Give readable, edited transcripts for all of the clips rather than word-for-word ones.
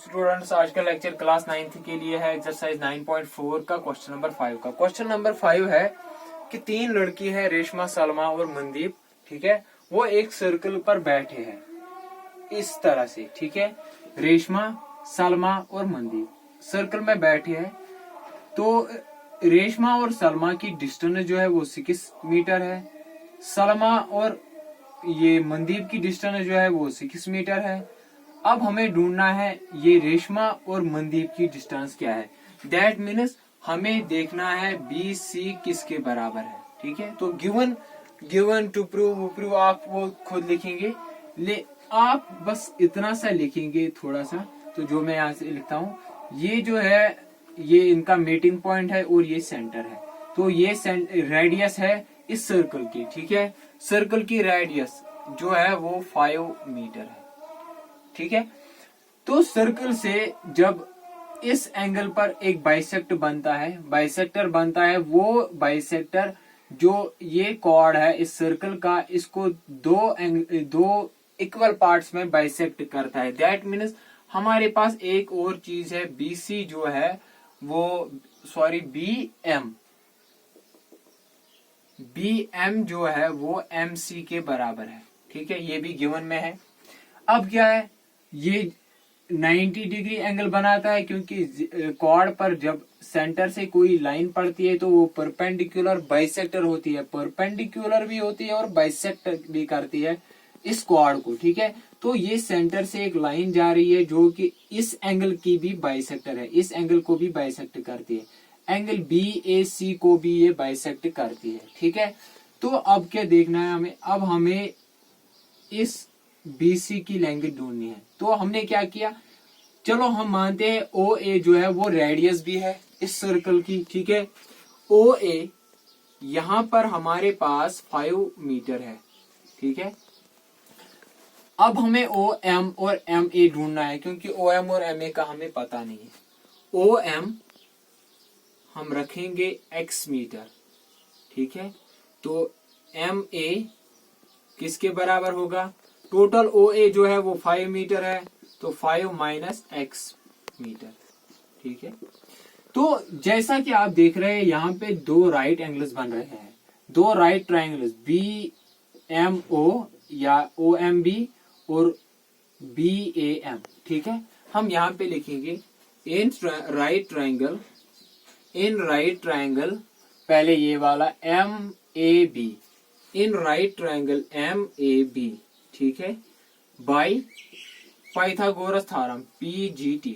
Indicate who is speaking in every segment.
Speaker 1: Students आज का lecture class 9th के लिए है। एक्सरसाइज 9.4 का क्वेश्चन नंबर 5 का क्वेश्चन नंबर 5 है कि तीन लड़की है, रेशमा, सलमा और मनदीप, ठीक है। वो एक सर्कल पर बैठे हैं इस तरह से, ठीक है। रेशमा, सलमा और मनदीप सर्कल में बैठे हैं। तो रेशमा और सलमा की डिस्टेंस जो है वो 6 मीटर है। सलमा और ये मनदीप की डिस्टेंस जो है वो 6 मीटर है। अब हमें ढूंढना है ये रेशमा और मनदीप की डिस्टेंस क्या है। दैट मीन्स हमें देखना है बी सी किसके बराबर है, ठीक है। तो गिवन टू प्रूव आप वो खुद लिखेंगे। आप बस इतना सा लिखेंगे थोड़ा सा। तो जो मैं यहाँ से लिखता हूँ, ये जो है ये इनका मीटिंग पॉइंट है और ये सेंटर है। तो ये रेडियस है इस सर्कल की, ठीक है। सर्कल की रेडियस जो है वो 5 मीटर है, ठीक है। तो सर्कल से जब इस एंगल पर एक बाइसेक्ट बनता है, बाइसेक्टर बनता है, वो बाइसेक्टर जो ये कॉर्ड है इस सर्कल का, इसको दो इक्वल पार्ट्स में बाइसेक्ट करता है। दैट मीन्स हमारे पास एक और चीज है, बीसी जो है वो बीएम जो है वो एमसी के बराबर है, ठीक है। ये भी गिवन में है। अब क्या है, ये 90 डिग्री एंगल बनाता है क्योंकि कॉर्ड पर जब सेंटर से कोई लाइन पड़ती है तो वो परपेंडिकुलर बाइसेक्टर होती है, परपेंडिकुलर भी होती है और बाइसेक्टर भी करती है इस कॉर्ड को, ठीक है। तो ये सेंटर से एक लाइन जा रही है जो कि इस एंगल की भी बाइसेक्टर है, इस एंगल को भी बाइसेक्ट करती है, एंगल BAC को भी ये बाइसेक्ट करती है, ठीक है। तो अब क्या देखना है हमें, अब हमें इस BC की लैंग्वेज ढूंढनी है। तो हमने क्या किया, चलो हम मानते हैं OA जो है वो रेडियस भी है इस सर्कल की, ठीक है। OA यहां पर हमारे पास 5 मीटर है, ठीक है। अब हमें OM और MA ढूंढना है क्योंकि OM और MA का हमें पता नहीं है। OM हम रखेंगे X मीटर, ठीक है। तो MA किसके बराबर होगा, टोटल OA जो है वो 5 मीटर है, तो 5 माइनस X मीटर, ठीक है। तो जैसा कि आप देख रहे हैं यहाँ पे दो राइट एंगल्स बन रहे हैं, दो राइट ट्राइंगल्स BMO या OMB और BAM, ठीक है। हम यहाँ पे लिखेंगे इन राइट ट्राइंगल पहले ये वाला MAB, इन राइट ट्राइंगल MAB, ठीक है, by Pythagoras theorem PGT।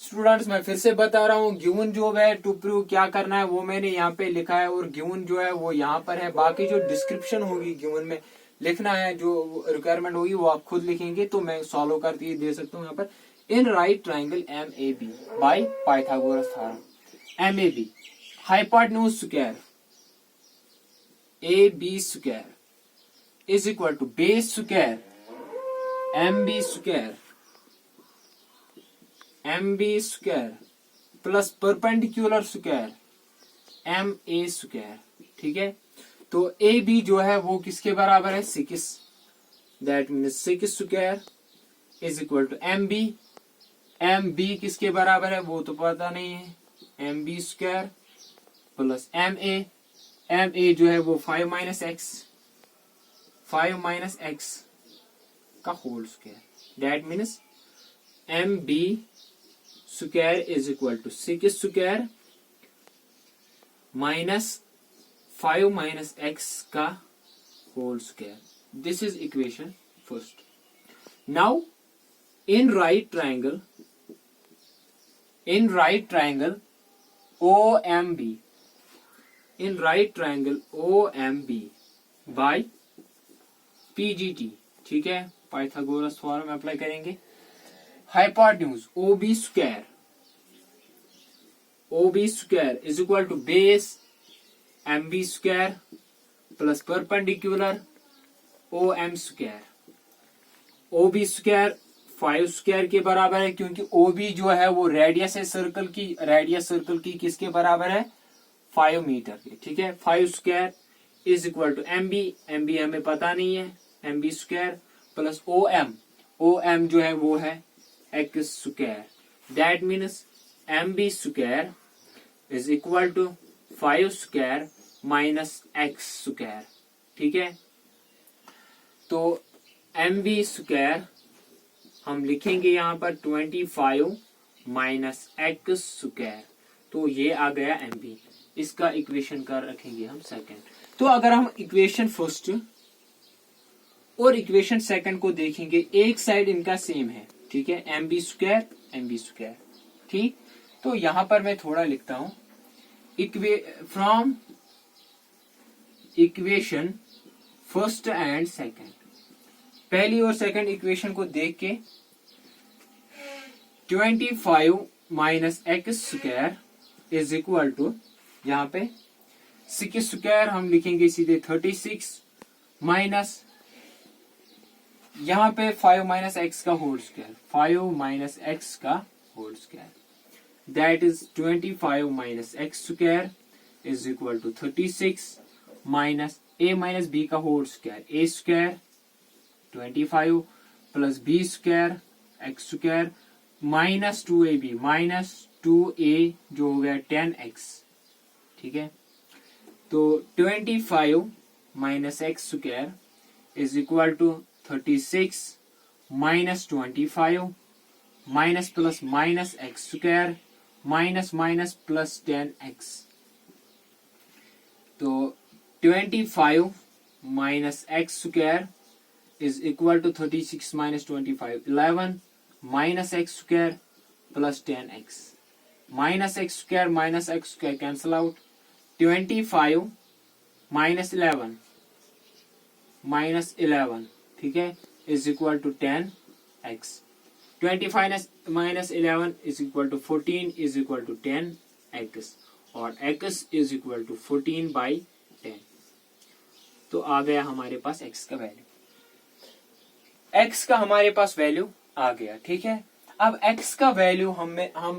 Speaker 1: Students मैं फिर से बता रहा हूँ, गिवन जो है टू प्रूव क्या करना है वो मैंने यहाँ पे लिखा है और गिवन जो है वो यहाँ पर है। बाकी जो डिस्क्रिप्शन होगी गिवन में लिखना है, जो रिक्वायरमेंट होगी वो आप खुद लिखेंगे। तो मैं सॉल्व करके दे सकता हूँ यहाँ पर। In right triangle MAB by Pythagoras theorem, MAB hypotenuse square AB square is equal to base square MB square plus perpendicular square MA square, ठीक है। तो AB जो है वो किसके बराबर है, 6। That means 6 square is equal to MB किसके बराबर है वो तो पता नहीं है, MB स्क्वायर प्लस MA जो है वो 5 माइनस एक्स का whole square. That means MB square is equal to 6 square minus 5 minus x का whole square. This is equation first. Now in right triangle OMB by PGT, ठीक है। Pythagoras theorem apply करेंगे। Hypotenuse OB square is equal to base MB square plus perpendicular OM square. OB square 5 square के बराबर है क्योंकि OB जो है वो रेडियस है सर्कल की, रेडियस सर्कल की किसके बराबर है, 5 मीटर के, ठीक है। 5 square is equal to MB हमें पता नहीं है, MB स्क्वायर प्लस OM जो है वो है x square, that means M B square is equal to 5 square minus x square. ठीक है, तो एम बी स्क्वायर हम लिखेंगे यहाँ पर 25 माइनस एक्स स्क्वायर, तो ये आ गया एम बी। इसका इक्वेशन कर रखेंगे हम सेकंड। तो अगर हम इक्वेशन फर्स्ट और इक्वेशन सेकंड को देखेंगे, एक साइड इनका सेम है। ठीक है, एम बी स्क्वायर। ठीक, तो यहां पर मैं थोड़ा लिखता हूं, from equation first and second, पहली और सेकंड इक्वेशन को देख के 25 minus x square is equal to, यहाँ पे 6 स्क्वायर हम लिखेंगे सीधे 36 माइनस, यहाँ पे 5 माइनस एक्स का होल स्क्वायर, 5 माइनस एक्स का whole square, that is 25 minus x square is equal to 36 minus a minus b का whole square, a square 25 plus b square x square minus 2ab minus 2a जो हो गया 10x। ठीक है, तो 25 minus x square is equal to 36 minus 25 minus plus minus x square minus minus plus 10x। तो 25 minus x square is equal to 36 minus 25 11 minus x square plus 10x, minus x square cancel out, 25 minus 11 minus 11, ठीक है, is equal to 10x, 25 minus 11 is equal to 14 is equal to 10x, और x is equal to 14/10। तो आ गया हमारे पास x का value, x का हमारे पास value आ गया। ठीक है, अब x का वैल्यू हम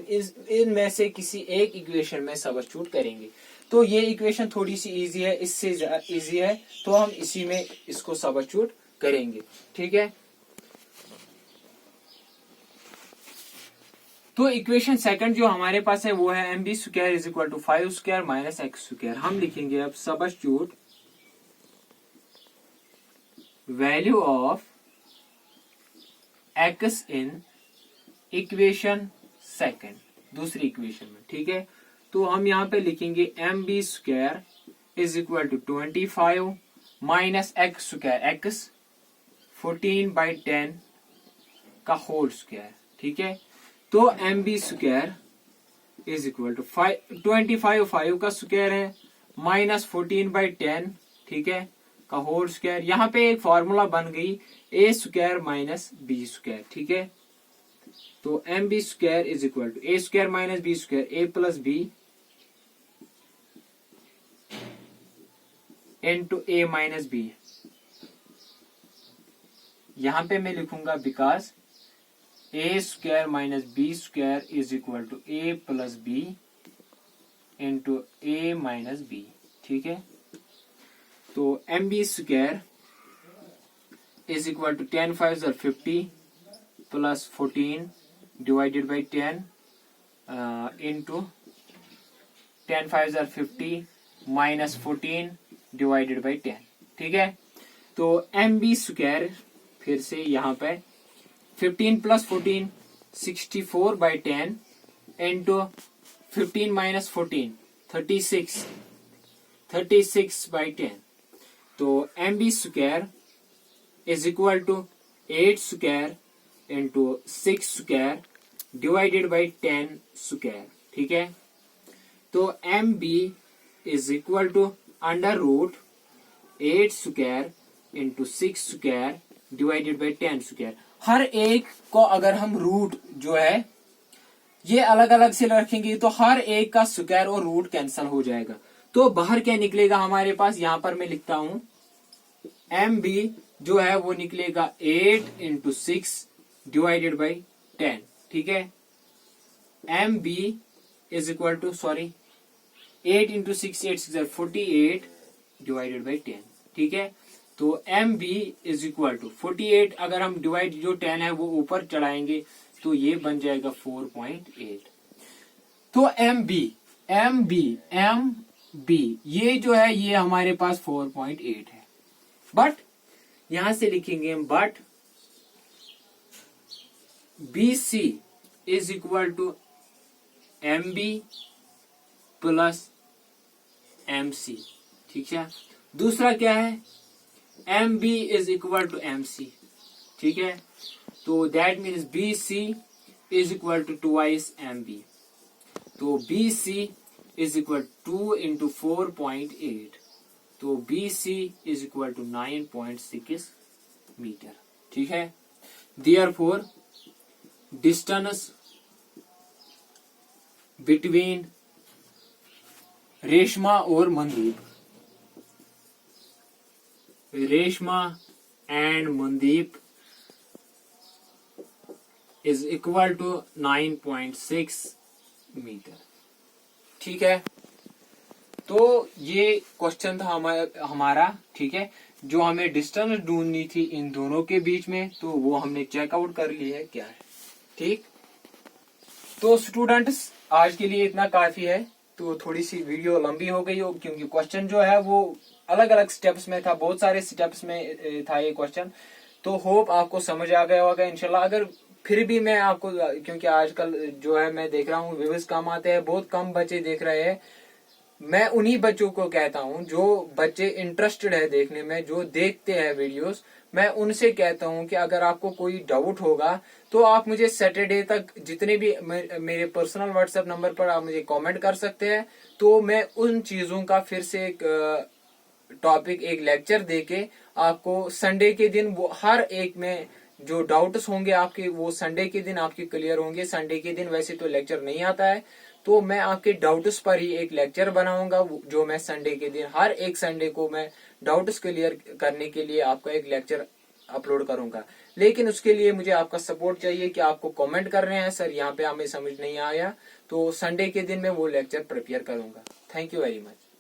Speaker 1: इनमें से किसी एक इक्वेशन में सब्स्टिट्यूट करेंगे। तो ये इक्वेशन थोड़ी सी इजी है, इससे इजी है, तो हम इसी में इसको सब्स्टिट्यूट करेंगे। ठीक है, तो इक्वेशन सेकंड जो हमारे पास है वो है M B square is equal to 5 square minus x square. हम लिखेंगे अब substitute value of x in equation second, दूसरी इक्वेशन में। ठीक है, तो हम यहाँ पे लिखेंगे M B square is equal to 25 minus x square, x 14/10 का होल स्क्वायर। ठीक है, तो M B square is equal to 25 5 का स्क्वायर है माइनस 14/10, ठीक है, का होल स्क्वायर। यहाँ पे एक फॉर्मूला बन गई A square minus B square. ठीक है, तो M B square is equal to A square minus B square, A plus B into A minus B. यहां पे मैं लिखूंगा because A square minus B square is equal to A plus B into A minus B. ठीक है, तो M B square is equal to 10 5 50 plus 14 divided by 10 into 10 5 50 minus 14 divided by 10। ठीक है, तो एम बी स्क्वायर फिर से यहाँ पे 15 प्लस 14 64/10 इंटू 15 माइनस 14 36/10। तो M B square is equal to 8 square into 6 square divided by 10 square. ठीक है, तो M B is equal to under root 8 square into 6 square divided by 10 square. हर एक को अगर हम रूट जो है ये अलग अलग से रखेंगे तो हर एक का स्क्वायर और रूट कैंसल हो जाएगा। तो बाहर क्या निकलेगा हमारे पास, यहां पर मैं लिखता हूं एम बी जो है वो निकलेगा 8 इंटू 6 डिवाइडेड बाई 10। ठीक है, M B is equal to 8 into 6 8 6 48 divided by 10। ठीक है, तो M B is equal to 48, अगर हम डिवाइड जो 10 है वो ऊपर चढ़ाएंगे तो ये बन जाएगा 4.8। तो एम बी ये जो है ये हमारे पास 4.8 है, बट यहां से लिखेंगे हम but B C is equal to M B plus M C. ठीक है, दूसरा क्या है, M B is equal to M C. ठीक है, तो that means B C is equal to twice M B. तो B C is equal 2 into 4.8, तो B C is equal to 9.6 metre. ठीक है, देयरफॉर डिस्टेंस बिटवीन रेशमा और Mandeep, Reshma and Mandeep is equal to 9.6 metre. ठीक है, तो ये क्वेश्चन था हमारा। ठीक है, जो हमें डिस्टेंस ढूंढनी थी इन दोनों के बीच में, तो वो हमने चेकआउट कर ली है क्या है। ठीक, तो स्टूडेंट्स आज के लिए इतना काफी है। तो थोड़ी सी वीडियो लंबी हो गई हो, क्योंकि क्वेश्चन जो है वो अलग अलग स्टेप्स में था, बहुत सारे स्टेप्स में था ये क्वेश्चन। तो होप आपको समझ आ गया होगा इंशाल्लाह। अगर फिर भी मैं आपको, क्योंकि आजकल जो है मैं देख रहा हूँ व्यूअर्स कम आते हैं, बहुत कम बच्चे देख रहे हैं, मैं उन्हीं बच्चों को कहता हूँ जो बच्चे इंटरेस्टेड है देखने में, जो देखते हैं वीडियोस, मैं उनसे कहता हूँ कि अगर आपको कोई डाउट होगा तो आप मुझे सैटरडे तक जितने भी मेरे पर्सनल व्हाट्सएप नंबर पर आप मुझे कमेंट कर सकते हैं। तो मैं उन चीजों का फिर से एक टॉपिक, एक लेक्चर देके आपको संडे के दिन वो हर एक में जो डाउट्स होंगे आपके, वो संडे के दिन आपके क्लियर होंगे। संडे के दिन वैसे तो लेक्चर नहीं आता है, तो मैं आपके डाउट्स पर ही एक लेक्चर बनाऊंगा, जो मैं संडे के दिन, हर एक संडे को मैं डाउट्स क्लियर करने के लिए आपका एक लेक्चर अपलोड करूंगा। लेकिन उसके लिए मुझे आपका सपोर्ट चाहिए कि आपको कमेंट कर रहे हैं सर यहाँ पे हमें समझ नहीं आया, तो संडे के दिन मैं वो लेक्चर प्रिपेयर करूंगा। Thank you very much.